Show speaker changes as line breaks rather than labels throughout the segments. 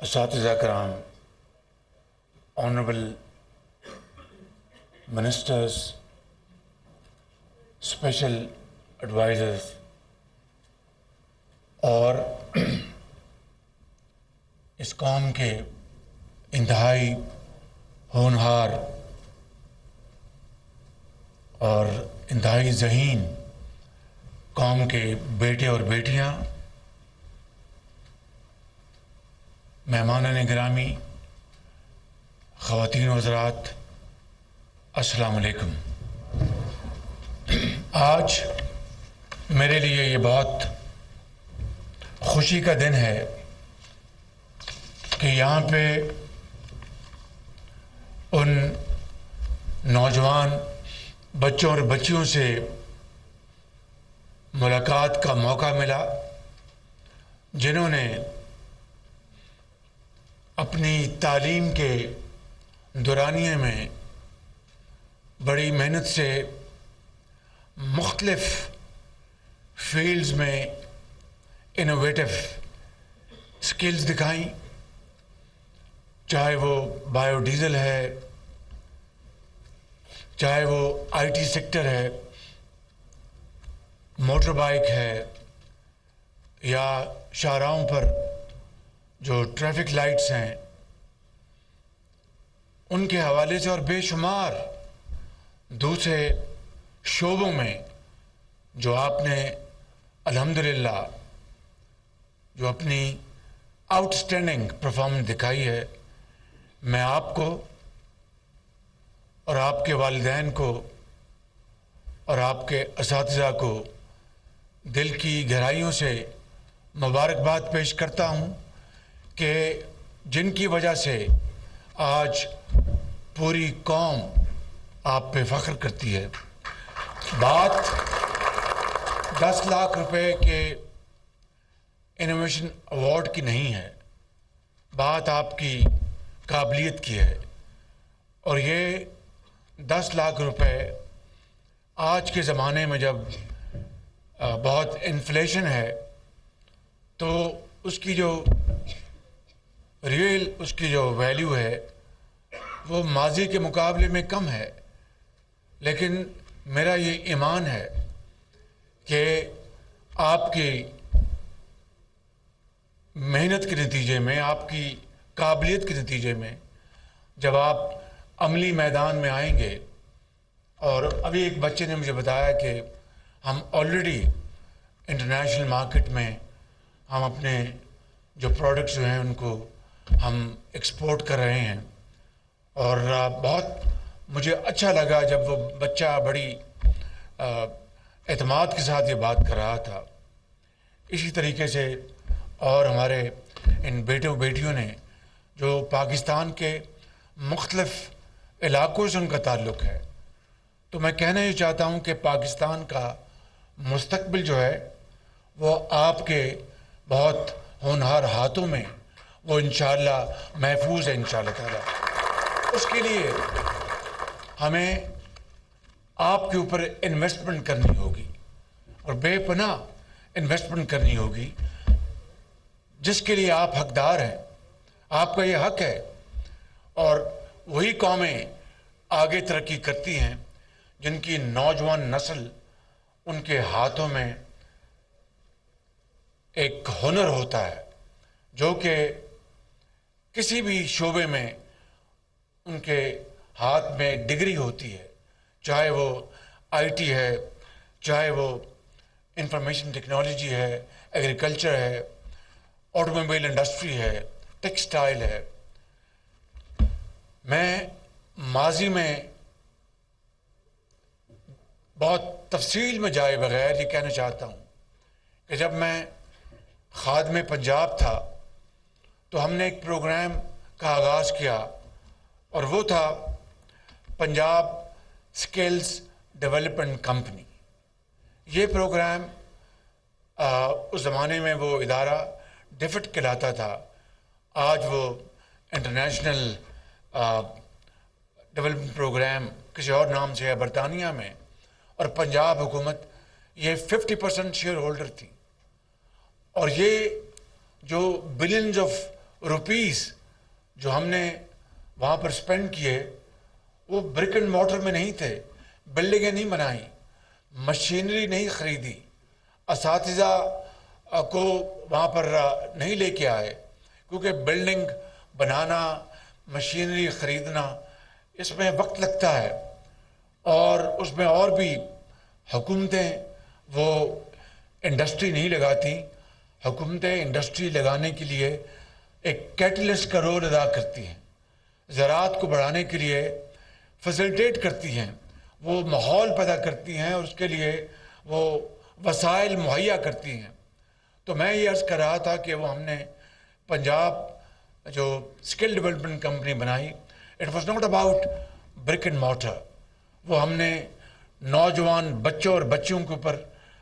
اساتذہ کرام، honourable ministers, special advisers اور اس قوم کے انتہائی ہونہار اور انتہائی ذہین قوم کے بیٹے اور بیٹیاں، مہمانان گرامی، خواتین و حضرات، السلام علیکم۔ آج میرے لیے یہ بہت خوشی کا دن ہے کہ یہاں پہ ان نوجوان بچوں اور بچیوں سے ملاقات کا موقع ملا جنہوں نے اپنی تعلیم کے دورانیے میں بڑی محنت سے مختلف فیلڈز میں انوویٹو سکلز دکھائیں، چاہے وہ بایو ڈیزل ہے، چاہے وہ آئی ٹی سیکٹر ہے، موٹر بائک ہے، یا شاہراہوں پر جو ٹریفک لائٹس ہیں ان کے حوالے سے، اور بے شمار دوسرے شعبوں میں جو آپ نے الحمدللہ جو اپنی آؤٹ اسٹینڈنگ پرفارمنس دکھائی ہے، میں آپ کو اور آپ کے والدین کو اور آپ کے اساتذہ کو دل کی گہرائیوں سے مبارکباد پیش کرتا ہوں کہ جن کی وجہ سے آج پوری قوم آپ پہ فخر کرتی ہے۔ بات 10 لاکھ روپے کے انوویشن ایوارڈ کی نہیں ہے، بات آپ کی قابلیت کی ہے، اور یہ 10 لاکھ روپے آج کے زمانے میں جب بہت انفلیشن ہے تو اس کی جو ویلیو ہے وہ ماضی کے مقابلے میں کم ہے، لیکن میرا یہ ایمان ہے کہ آپ کی محنت کے نتیجے میں، آپ کی قابلیت کے نتیجے میں جب آپ عملی میدان میں آئیں گے، اور ابھی ایک بچے نے مجھے بتایا کہ ہم آلریڈی انٹرنیشنل مارکیٹ میں ہم اپنے جو پروڈکٹس جو ہیں ان کو ہم ایکسپورٹ کر رہے ہیں، اور بہت مجھے اچھا لگا جب وہ بچہ بڑی اعتماد کے ساتھ یہ بات کر رہا تھا۔ اسی طریقے سے اور ہمارے ان بیٹوں بیٹیوں نے جو پاکستان کے مختلف علاقوں سے ان کا تعلق ہے، تو میں کہنا یہ چاہتا ہوں کہ پاکستان کا مستقبل جو ہے وہ آپ کے بہت ہونہار ہاتھوں میں وہ انشاءاللہ محفوظ ہے انشاءاللہ تعالیٰ۔ اس کے لیے ہمیں آپ کے اوپر انویسٹمنٹ کرنی ہوگی، اور بے پناہ انویسٹمنٹ کرنی ہوگی، جس کے لیے آپ حقدار ہیں، آپ کا یہ حق ہے، اور وہی قومیں آگے ترقی کرتی ہیں جن کی نوجوان نسل ان کے ہاتھوں میں ایک ہنر ہوتا ہے، جو کہ کسی بھی شعبے میں ان کے ہاتھ میں ڈگری ہوتی ہے، چاہے وہ آئی ٹی ہے، چاہے وہ انفارمیشن ٹیکنالوجی ہے، ایگریکلچر ہے، آٹو موبائل انڈسٹری ہے، ٹیکسٹائل ہے۔ میں ماضی میں بہت تفصیل میں جائے بغیر یہ کہنا چاہتا ہوں کہ جب میں خادم پنجاب تھا تو ہم نے ایک پروگرام کا آغاز کیا، اور وہ تھا پنجاب سکلز ڈیولپمنٹ کمپنی۔ یہ پروگرام اس زمانے میں وہ ادارہ ڈیفٹ کہلاتا تھا، آج وہ انٹرنیشنل ڈیولپمنٹ پروگرام کسی اور نام سے ہے برطانیہ میں، اور پنجاب حکومت یہ 50% شیئر ہولڈر تھی، اور یہ جو بلینز آف روپیز جو ہم نے وہاں پر اسپینڈ کیے وہ برک اینڈ مارٹر میں نہیں تھے، بلڈنگیں نہیں بنائیں، مشینری نہیں خریدی، اساتذہ کو وہاں پر نہیں لے کے آئے، کیونکہ بلڈنگ بنانا، مشینری خریدنا اس میں وقت لگتا ہے، اور اس میں اور بھی حکومتیں وہ انڈسٹری نہیں لگاتی. حکومتیں انڈسٹری لگانے کے لیے ایک کیٹلسٹ کا رول ادا کرتی ہیں، زراعت کو بڑھانے کے لیے فیسلٹیٹ کرتی ہیں، وہ ماحول پیدا کرتی ہیں اور اس کے لیے وہ وسائل مہیا کرتی ہیں. تو میں یہ عرض کر رہا تھا کہ وہ ہم نے پنجاب جو اسکل ڈیولپمنٹ کمپنی بنائی، it was not about brick and mortar. وہ ہم نے نوجوان بچوں اور بچیوں کے اوپر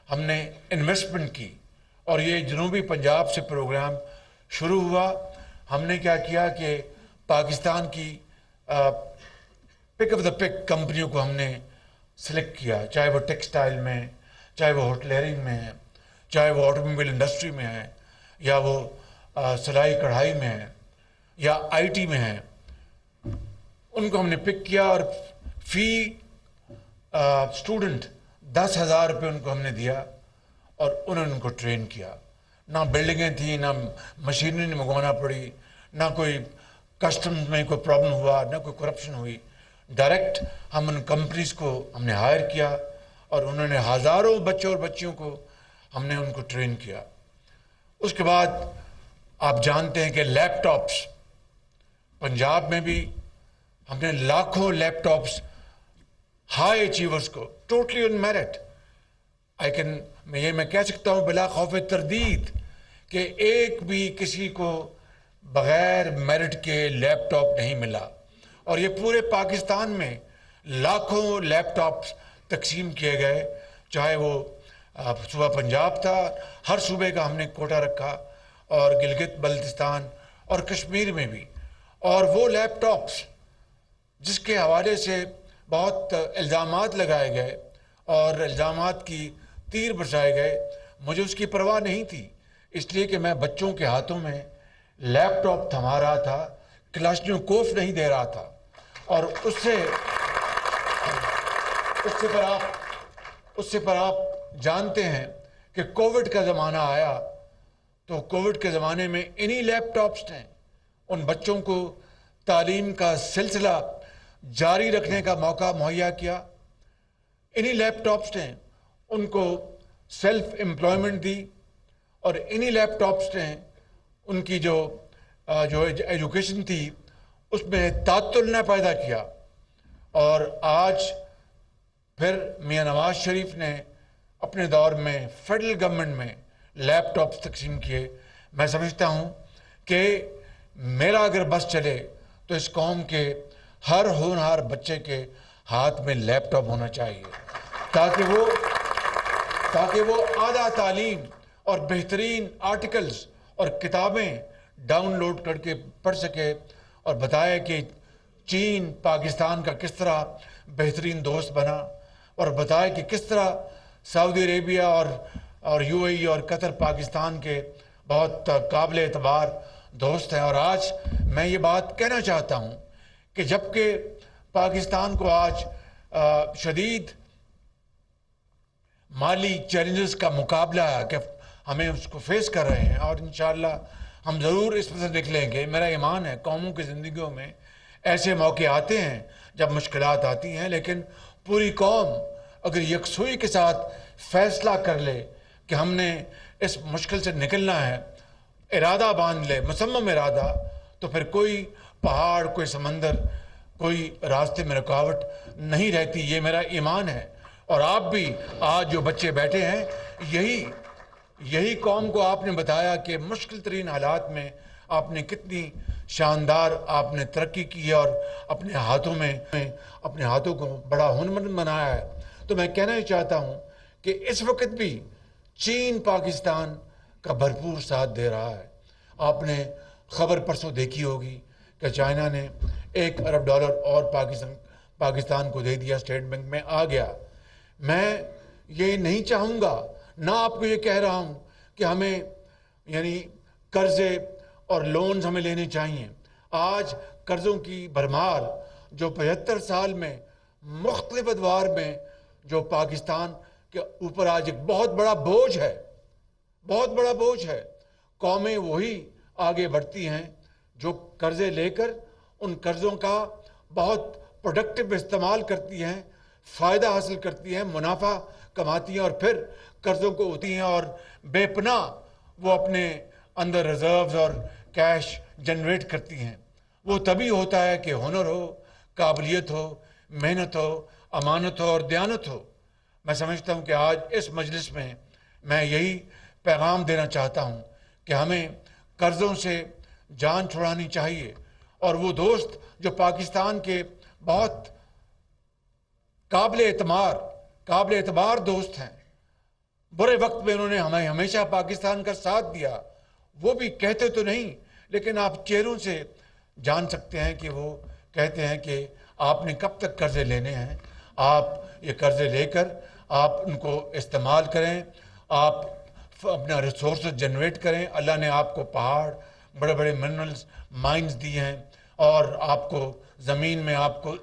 ہم نے انویسٹمنٹ کی، اور یہ جنوبی پنجاب سے پروگرام شروع ہوا. ہم نے کیا کیا کہ پاکستان کی پک آف دا پک کمپنیوں کو ہم نے سلیکٹ کیا، چاہے وہ ٹیکسٹائل میں، چاہے وہ ہوٹلئرنگ میں ہے، چاہے وہ آٹو موبائل انڈسٹری میں ہے، یا وہ سلائی کڑھائی میں ہے، یا آئی ٹی میں ہے. ان کو ہم نے پک کیا اور فی اسٹوڈنٹ 10,000 روپے ان کو ہم نے دیا، اور انہوں نے ان کو ٹرین کیا. نہ بلڈنگیں تھیں، نہ مشینری منگوانا پڑی، نہ کوئی کسٹمز میں کوئی پرابلم ہوا، نہ کوئی کرپشن ہوئی. ڈائریکٹ ہم ان کمپنیز کو ہم نے ہائر کیا، اور انہوں نے ہزاروں بچوں اور بچیوں کو ہم نے ان کو ٹرین کیا. اس کے بعد آپ جانتے ہیں کہ لیپ ٹاپس پنجاب میں بھی ہم نے لاکھوں لیپ ٹاپس ہائی اچیورز کو ٹوٹلی ان میرٹ. میں کہہ سکتا ہوں بلا خوف تردید کہ ایک بھی کسی کو بغیر میرٹ کے لیپ ٹاپ نہیں ملا، اور یہ پورے پاکستان میں لاکھوں لیپ ٹاپس تقسیم کیے گئے. چاہے وہ صوبہ پنجاب تھا، ہر صوبے کا ہم نے کوٹا رکھا، اور گلگت بلتستان اور کشمیر میں بھی. اور وہ لیپ ٹاپس جس کے حوالے سے بہت الزامات لگائے گئے اور الزامات کی تیر برسائے گئے، مجھے اس کی پرواہ نہیں تھی، اس لیے کہ میں بچوں کے ہاتھوں میں لیپ ٹاپ تھما رہا تھا، کلاشنکوف نہیں دے رہا تھا. اور اس سے پر آپ جانتے ہیں کہ کووڈ کا زمانہ آیا، تو کووڈ کے زمانے میں انہی لیپ ٹاپس نے ان بچوں کو تعلیم کا سلسلہ جاری رکھنے کا موقع مہیا کیا. انہی لیپ ٹاپس نے ان کو سیلف امپلائمنٹ دی، اور انہی لیپ ٹاپس نے ان کی جو ایجوکیشن تھی اس میں تعطل نہ پیدا کیا. اور آج پھر میاں نواز شریف نے اپنے دور میں فیڈرل گورنمنٹ میں لیپ ٹاپس تقسیم کیے. میں سمجھتا ہوں کہ میرا اگر بس چلے تو اس قوم کے ہر ہونہار بچے کے ہاتھ میں لیپ ٹاپ ہونا چاہیے، تاکہ وہ اعلیٰ تعلیم اور بہترین آرٹیکلز اور کتابیں ڈاؤن لوڈ کر کے پڑھ سکے، اور بتائے کہ چین پاکستان کا کس طرح بہترین دوست بنا، اور بتائے کہ کس طرح سعودی عربیہ اور یو اے ای اور قطر پاکستان کے بہت قابل اعتبار دوست ہیں. اور آج میں یہ بات کہنا چاہتا ہوں کہ جبکہ پاکستان کو آج شدید مالی چیلنجز کا مقابلہ ہے کہ ہمیں اس کو فیس کر رہے ہیں، اور انشاءاللہ ہم ضرور اس میں سے نکلیں گے. میرا ایمان ہے قوموں کی زندگیوں میں ایسے موقع آتے ہیں جب مشکلات آتی ہیں، لیکن پوری قوم اگر یکسوئی کے ساتھ فیصلہ کر لے کہ ہم نے اس مشکل سے نکلنا ہے، ارادہ باندھ لے، مصمم ارادہ، تو پھر کوئی پہاڑ، کوئی سمندر، کوئی راستے میں رکاوٹ نہیں رہتی. یہ میرا ایمان ہے. اور آپ بھی آج جو بچے بیٹھے ہیں، یہی قوم کو آپ نے بتایا کہ مشکل ترین حالات میں آپ نے کتنی شاندار آپ نے ترقی کی ہے، اور اپنے ہاتھوں کو بڑا ہنرمند بنایا ہے. تو میں کہنا ہی چاہتا ہوں کہ اس وقت بھی چین پاکستان کا بھرپور ساتھ دے رہا ہے. آپ نے خبر پرسوں دیکھی ہوگی کہ چائنا نے $1 ارب اور پاکستان کو دے دیا، اسٹیٹ بینک میں آ گیا. میں یہ نہیں چاہوں گا، نہ آپ کو یہ کہہ رہا ہوں کہ ہمیں قرضے اور لونز ہمیں لینے چاہیے۔ آج قرضوں کی بھرمار جو 75 سال میں مختلف ادوار میں جو پاکستان کے اوپر آج ایک بہت بڑا بوجھ ہے، بہت بڑا بوجھ ہے۔ قومیں وہی آگے بڑھتی ہیں جو قرضے لے کر ان قرضوں کا بہت پروڈکٹیو استعمال کرتی ہیں، فائدہ حاصل کرتی ہیں، منافع کماتی ہیں اور پھر قرضوں کو ہوتی ہیں اور بے پناہ وہ اپنے اندر ریزروز اور کیش جنریٹ کرتی ہیں۔ وہ تبھی ہوتا ہے کہ ہنر ہو، قابلیت ہو، محنت ہو، امانت ہو اور دیانت ہو۔ میں سمجھتا ہوں کہ آج اس مجلس میں میں یہی پیغام دینا چاہتا ہوں کہ ہمیں قرضوں سے جان چھڑانی چاہیے، اور وہ دوست جو پاکستان کے بہت قابل اعتبار دوست ہیں، برے وقت میں انہوں نے ہمیں ہمیشہ پاکستان کا ساتھ دیا، وہ بھی کہتے تو نہیں لیکن آپ چہروں سے جان سکتے ہیں کہ وہ کہتے ہیں کہ آپ نے کب تک قرضے لینے ہیں، آپ یہ قرضے لے کر آپ ان کو استعمال کریں، آپ اپنا ریسورسز جنریٹ کریں۔ اللہ نے آپ کو پہاڑ، بڑے بڑے منرلز، مائنز دی ہیں، اور آپ کو زمین میں آپ کو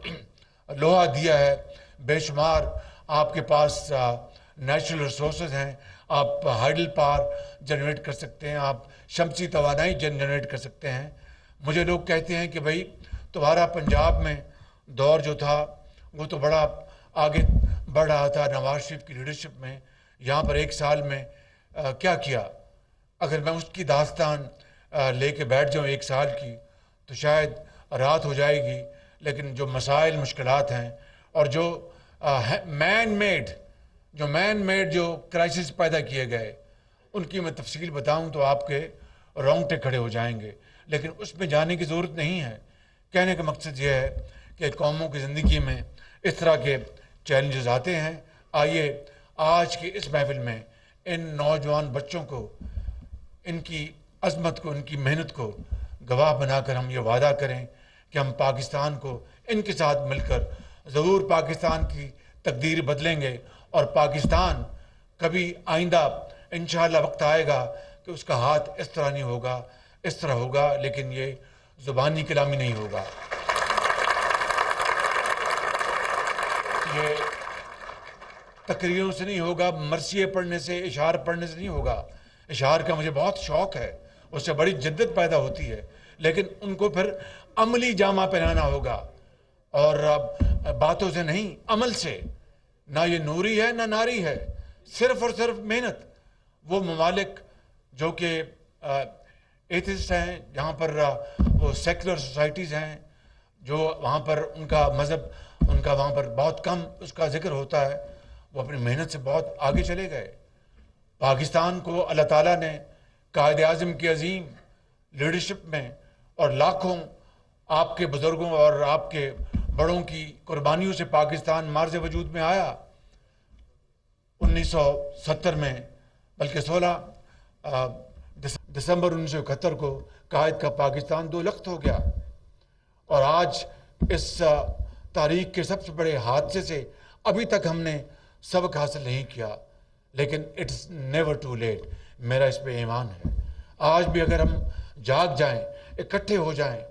لوہا دیا ہے، بے شمار آپ کے پاس نیچرل ریسورسز ہیں، آپ ہائیڈل پاور جنریٹ کر سکتے ہیں، آپ شمسی توانائی جنریٹ کر سکتے ہیں۔ مجھے لوگ کہتے ہیں کہ بھائی تمہارا پنجاب میں دور جو تھا وہ تو بڑا آگے بڑھ رہا تھا نواز شریف کی لیڈرشپ میں، یہاں پر ایک سال میں کیا کیا؟ اگر میں اس کی داستان لے کے بیٹھ جاؤں ایک سال کی تو شاید رات ہو جائے گی، لیکن جو مسائل مشکلات ہیں اور جو مین میڈ جو کرائسس پیدا کیے گئے ان کی میں تفصیل بتاؤں تو آپ کے رونگٹے کھڑے ہو جائیں گے، لیکن اس میں جانے کی ضرورت نہیں ہے۔ کہنے کا مقصد یہ ہے کہ قوموں کی زندگی میں اس طرح کے چیلنجز آتے ہیں۔ آئیے آج کی اس محفل میں ان نوجوان بچوں کو، ان کی عظمت کو، ان کی محنت کو گواہ بنا کر ہم یہ وعدہ کریں کہ ہم پاکستان کو ان کے ساتھ مل کر ضرور پاکستان کی تقدیر بدلیں گے، اور پاکستان کبھی آئندہ انشاءاللہ وقت آئے گا کہ اس کا ہاتھ اس طرح نہیں ہوگا، اس طرح ہوگا، لیکن یہ زبانی کلامی نہیں ہوگا، یہ تقریروں سے نہیں ہوگا، مرثیے پڑھنے سے، اشعار پڑھنے سے نہیں ہوگا۔ اشعار کا مجھے بہت شوق ہے، اس سے بڑی جدت پیدا ہوتی ہے، لیکن ان کو پھر عملی جامہ پہنانا ہوگا، اور باتوں سے نہیں، عمل سے۔ نہ یہ نوری ہے نہ ناری ہے، صرف اور صرف محنت۔ وہ ممالک جو کہ ایتھسٹ ہیں، جہاں پر وہ سیکولر سوسائٹیز ہیں، جو وہاں پر ان کا مذہب، ان کا وہاں پر بہت کم اس کا ذکر ہوتا ہے، وہ اپنی محنت سے بہت آگے چلے گئے۔ پاکستان کو اللہ تعالیٰ نے قائد اعظم کی عظیم لیڈرشپ میں اور لاکھوں آپ کے بزرگوں اور آپ کے بڑوں کی قربانیوں سے پاکستان مارز وجود میں آیا۔ 1970 میں، بلکہ 16 دسمبر 1971 کو قائد کا پاکستان 2 لخت ہو گیا، اور آج اس تاریخ کے سب سے بڑے حادثے سے ابھی تک ہم نے سبق حاصل نہیں کیا، لیکن اٹس نیور ٹو لیٹ، میرا اس پہ ایمان ہے۔ آج بھی اگر ہم جاگ جائیں، اکٹھے ہو جائیں،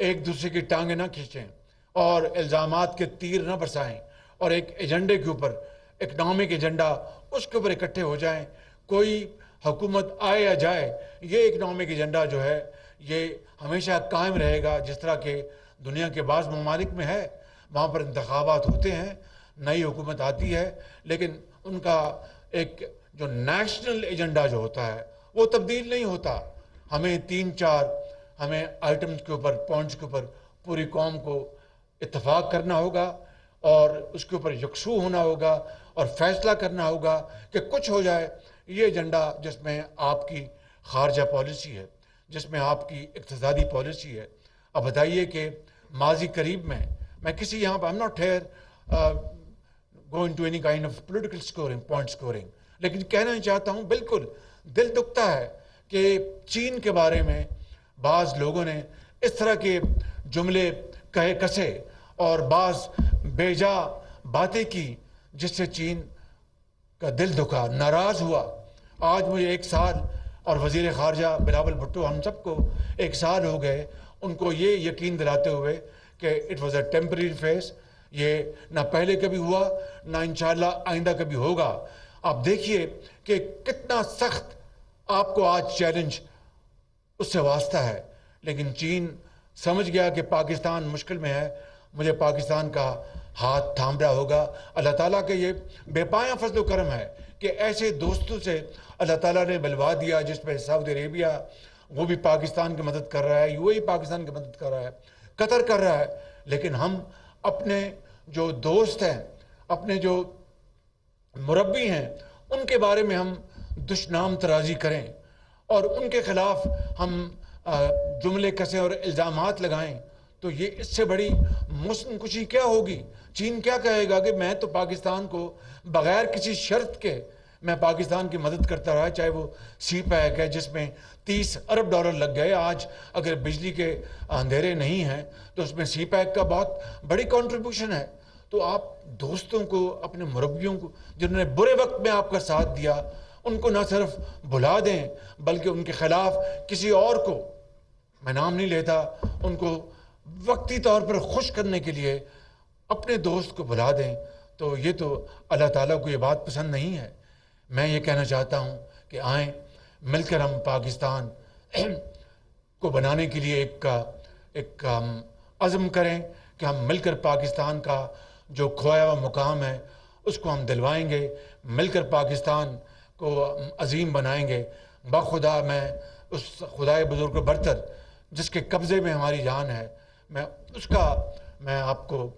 ایک دوسرے کی ٹانگیں نہ کھینچیں اور الزامات کے تیر نہ برسائیں، اور ایک ایجنڈے کے اوپر، اکنامک ایجنڈا، اس کے اوپر اکٹھے ہو جائیں، کوئی حکومت آئے یا جائے، یہ اکنامک ایجنڈا جو ہے یہ ہمیشہ قائم رہے گا۔ جس طرح کہ دنیا کے بعض ممالک میں ہے، وہاں پر انتخابات ہوتے ہیں، نئی حکومت آتی ہے، لیکن ان کا ایک جو نیشنل ایجنڈا جو ہوتا ہے وہ تبدیل نہیں ہوتا۔ ہمیں 3-4 ہمیں آئٹمز کے اوپر، پوائنٹس کے اوپر پوری قوم کو اتفاق کرنا ہوگا، اور اس کے اوپر یکسو ہونا ہوگا، اور فیصلہ کرنا ہوگا کہ کچھ ہو جائے۔ یہ ایجنڈا جس میں آپ کی خارجہ پالیسی ہے، جس میں آپ کی اقتصادی پالیسی ہے۔ اب بتائیے کہ ماضی قریب میں کسی یہاں پر I'm not here going to any kind of political scoring, point scoring، لیکن کہنا چاہتا ہوں، بالکل دل دکھتا ہے کہ چین کے بارے میں بعض لوگوں نے اس طرح کے جملے کہے کسے اور بعض بے جا باتیں کی جس سے چین کا دل دکھا، ناراض ہوا۔ آج مجھے 1 سال اور وزیر خارجہ بلاول بھٹو ہم سب کو 1 سال ہو گئے ان کو یہ یقین دلاتے ہوئے کہ it was a temporary phase, یہ نہ پہلے کبھی ہوا نہ انشاءاللہ آئندہ کبھی ہوگا۔ آپ دیکھیے کہ کتنا سخت آپ کو آج چیلنج اس سے واسطہ ہے، لیکن چین سمجھ گیا کہ پاکستان مشکل میں ہے، مجھے پاکستان کا ہاتھ تھام رہا ہوگا۔ اللہ تعالیٰ کے یہ بے پایاں فضل و کرم ہے کہ ایسے دوستوں سے اللہ تعالیٰ نے بلوا دیا، جس پہ سعودی عربیہ وہ بھی پاکستان کی مدد کر رہا ہے، یو اے ای پاکستان کی مدد کر رہا ہے، قطر کر رہا ہے، لیکن ہم اپنے جو دوست ہیں، اپنے جو مربی ہیں، ان کے بارے میں ہم دشنام ترازی کریں اور ان کے خلاف ہم جملے کسیں اور الزامات لگائیں، تو یہ اس سے بڑی مسلم کشی کیا ہوگی؟ چین کیا کہے گا کہ میں تو پاکستان کو بغیر کسی شرط کے میں پاکستان کی مدد کرتا رہا، چاہے وہ سی پیک ہے جس میں $30 ارب لگ گئے۔ آج اگر بجلی کے اندھیرے نہیں ہیں تو اس میں سی پیک کا بہت بڑی کنٹریبیوشن ہے۔ تو آپ دوستوں کو، اپنے مربیوں کو جنہوں نے برے وقت میں آپ کا ساتھ دیا، ان کو نہ صرف بھلا دیں بلکہ ان کے خلاف کسی اور کو، میں نام نہیں لیتا، ان کو وقتی طور پر خوش کرنے کے لیے اپنے دوست کو بھلا دیں، تو یہ تو اللہ تعالیٰ کو یہ بات پسند نہیں ہے۔ میں یہ کہنا چاہتا ہوں کہ آئیں مل کر ہم پاکستان کو بنانے کے لیے ایک عزم کریں کہ ہم مل کر پاکستان کا جو کھویا ہوا مقام ہے اس کو ہم دلوائیں گے، مل کر پاکستان کو عظیم بنائیں گے۔ بخدا میں اس خدائے بزرگ و برتر جس کے قبضے میں ہماری جان ہے، میں آپ کو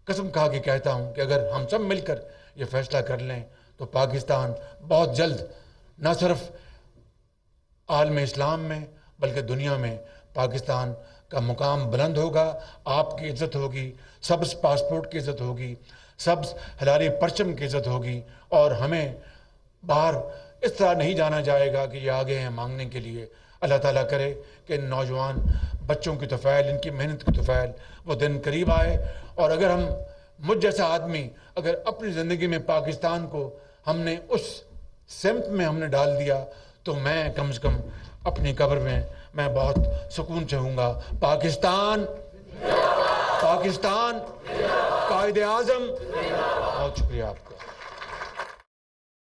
قسم کھا کے کہتا ہوں کہ اگر ہم سب مل کر یہ فیصلہ کر لیں تو پاکستان بہت جلد نہ صرف عالم اسلام میں بلکہ دنیا میں پاکستان کا مقام بلند ہوگا، آپ کی عزت ہوگی، سبز پاسپورٹ کی عزت ہوگی، سبز ہلالی پرچم کی عزت ہوگی، اور ہمیں باہر اس طرح نہیں جانا جائے گا کہ یہ آگے ہیں مانگنے کے لیے۔ اللہ تعالیٰ کرے کہ ان نوجوان بچوں کی طفیل، ان کی محنت کی طفیل وہ دن قریب آئے، اور اگر ہم مجھ جیسا آدمی اگر اپنی زندگی میں پاکستان کو ہم نے اس سمت میں ہم نے ڈال دیا تو میں کم از کم اپنی قبر میں بہت سکون سے ہوں گا۔ پاکستان قائد اعظم۔ بہت شکریہ آپ کا۔